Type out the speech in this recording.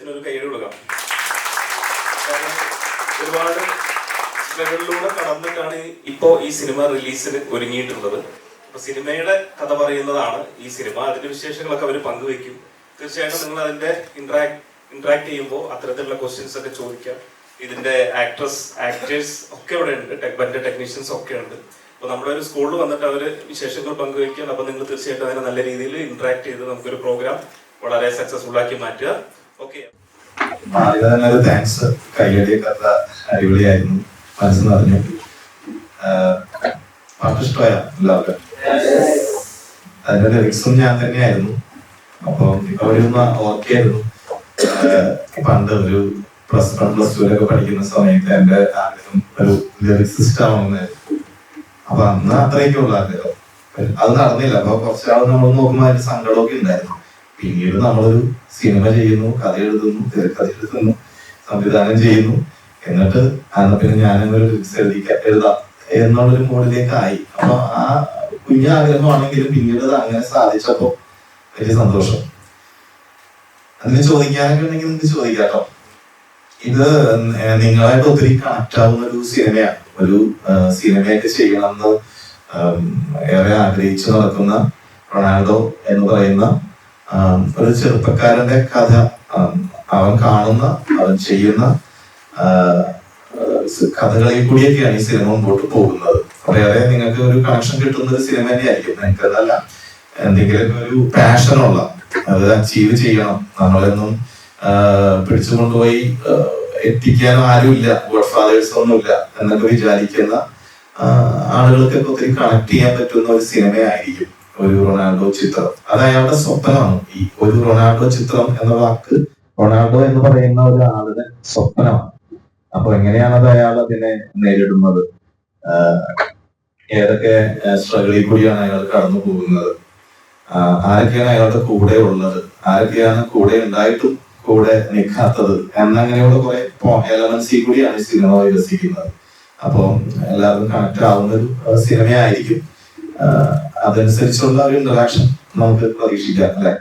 അദ്ദേഹത്തിന് ഒരു കൈയ്യടി കൊടുക്കാം. ഒരുപാട് സ്ട്രഗിളിലൂടെ കടന്നിട്ടാണ് ഇപ്പോ ഈ സിനിമ റിലീസിന് ഒരുങ്ങിയിട്ടുള്ളത്. അപ്പൊ സിനിമയുടെ കഥ പറയുന്നതാണ് ഈ സിനിമ. അതിന്റെ വിശേഷങ്ങളൊക്കെ അവർ പങ്കുവെക്കും. തീർച്ചയായിട്ടും നിങ്ങൾ അതിന്റെ ഇന്ററാക്ട് ചെയ്യുമ്പോൾ അത്തരത്തിലുള്ള ക്വസ്റ്റ്യൻസ് ഒക്കെ ചോദിക്കാം. ഇതിന്റെ ആക്ടേഴ്സ് ഒക്കെ ഇവിടെ ഉണ്ട്, ടെക്നീഷ്യൻസ് ഒക്കെ ഉണ്ട്. അപ്പൊ നമ്മുടെ ഒരു സ്കൂളിൽ വന്നിട്ട് അവര് വിശേഷങ്ങൾ പങ്കുവെക്കുകയാണ്. അപ്പൊ നിങ്ങൾ തീർച്ചയായിട്ടും അതിനെ നല്ല രീതിയിൽ ഇന്ററാക്ട് ചെയ്ത് നമുക്കൊരു പ്രോഗ്രാം വളരെ സക്സസ്ഫുൾ ആക്കി മാറ്റുക. Okay, thanks. കയ്യടിയൊക്കെ അടിപൊളിയായിരുന്നു, മനസ്സ് നിറഞ്ഞു. പാട്ട് ഇഷ്ടമായ എല്ലാവർക്കും? അതിന്റെ ലിറിക്സും ഞാൻ തന്നെയായിരുന്നു. അപ്പൊ അവിടെ ഒന്ന് ഓർക്കായിരുന്നു, പണ്ട് ഒരു +1+2 പഠിക്കുന്ന സമയത്ത് എന്റെ ആഗ്രഹം ഒരു ലിറിക്സിസ്റ്റ് ആവണമെന്നായിരുന്നു. അപ്പൊ അന്ന് അത്രയൊക്കെയുള്ള ആഗ്രഹം. അത് നടന്നില്ല. അപ്പൊ കുറച്ചാൾ നമ്മൾ നോക്കുമ്പോൾ അതിന്റെ സങ്കടമൊക്കെ ഉണ്ടായിരുന്നു. പിന്നീട് നമ്മളൊരു സിനിമ ചെയ്യുന്നു, കഥ എഴുതുന്നു, തിരക്കഥ എഴുതുന്നു, സംവിധാനം ചെയ്യുന്നു. എന്നിട്ട് പിന്നെ ഞാനൊരു ലിറിക്സ് എഴുതാം എന്നുള്ളൊരു മോഡിലേക്ക് ആയി. അപ്പൊ ആ കുഞ്ഞാഗ്രഹമാണെങ്കിലും പിന്നീട് അങ്ങനെ സാധിച്ചപ്പോ വലിയ സന്തോഷം. അതിന് ചോദിക്കാനൊക്കെ ഉണ്ടെങ്കിൽ നിങ്ങൾക്ക് ചോദിക്കാട്ടോ. ഇത് നിങ്ങളായിട്ട് ഒത്തിരി കണക്ട് ആവുന്ന ഒരു സിനിമയാണ്. ഒരു സിനിമയൊക്കെ ചെയ്യണമെന്ന് ഏറെ ആഗ്രഹിച്ചു നടക്കുന്ന റൊണാൾഡോ എന്ന് പറയുന്ന ഒരു ചെറുപ്പക്കാരന്റെ കഥ. അവൻ കാണുന്ന, അവൻ ചെയ്യുന്ന കഥകളിൽ കൂടിയൊക്കെയാണ് ഈ സിനിമ മുമ്പോട്ട് പോകുന്നത്. വേറെ നിങ്ങൾക്ക് ഒരു കണക്ഷൻ കിട്ടുന്ന ഒരു സിനിമ തന്നെയായിരിക്കും. നിങ്ങൾക്ക് എന്നല്ല, എന്തെങ്കിലുമൊക്കെ ഒരു പാഷനുള്ള, അത് അച്ചീവ് ചെയ്യണം, നമ്മളൊന്നും പിടിച്ചുകൊണ്ടുപോയി എത്തിക്കാനും ആരുമില്ല, ഗോഡ് ഫാദേഴ്സ് ഒന്നുമില്ല എന്നൊക്കെ വിചാരിക്കുന്ന ആളുകൾക്കൊക്കെ ഒത്തിരി കണക്ട് ചെയ്യാൻ പറ്റുന്ന ഒരു സിനിമയായിരിക്കും ഒരു റൊണാൾഡോ ചിത്രം. അത് അയാളുടെ സ്വപ്നമാണ്. ഈ ഒരു റൊണാൾഡോ ചിത്രം എന്ന വാക്ക് റൊണാൾഡോ എന്ന് പറയുന്ന ഒരു ആളുടെ സ്വപ്നമാണ്. അപ്പൊ എങ്ങനെയാണത് അയാൾ അതിനെ നേരിടുന്നത്, ഏതൊക്കെ സ്ട്രഗിളിൽ കൂടിയാണ് അയാൾ കടന്നു പോകുന്നത്, ആരൊക്കെയാണ് അയാളുടെ കൂടെ ഉള്ളത്, ആരൊക്കെയാണ് കൂടെ ഉണ്ടായിട്ടും കൂടെ നിൽക്കാത്തത് എന്നങ്ങനെയുള്ള കുറെ എലമെന്റ്സിൽ കൂടിയാണ് സിനിമ വികസിക്കുന്നത്. അപ്പൊ എല്ലാവർക്കും കണക്ട് ആവുന്ന ഒരു സിനിമയായിരിക്കും. അതനുസരിച്ചുള്ള ഒരു ഇന്ററാക്ഷൻ നമുക്ക് പ്രതീക്ഷിക്കാം, അല്ലെ?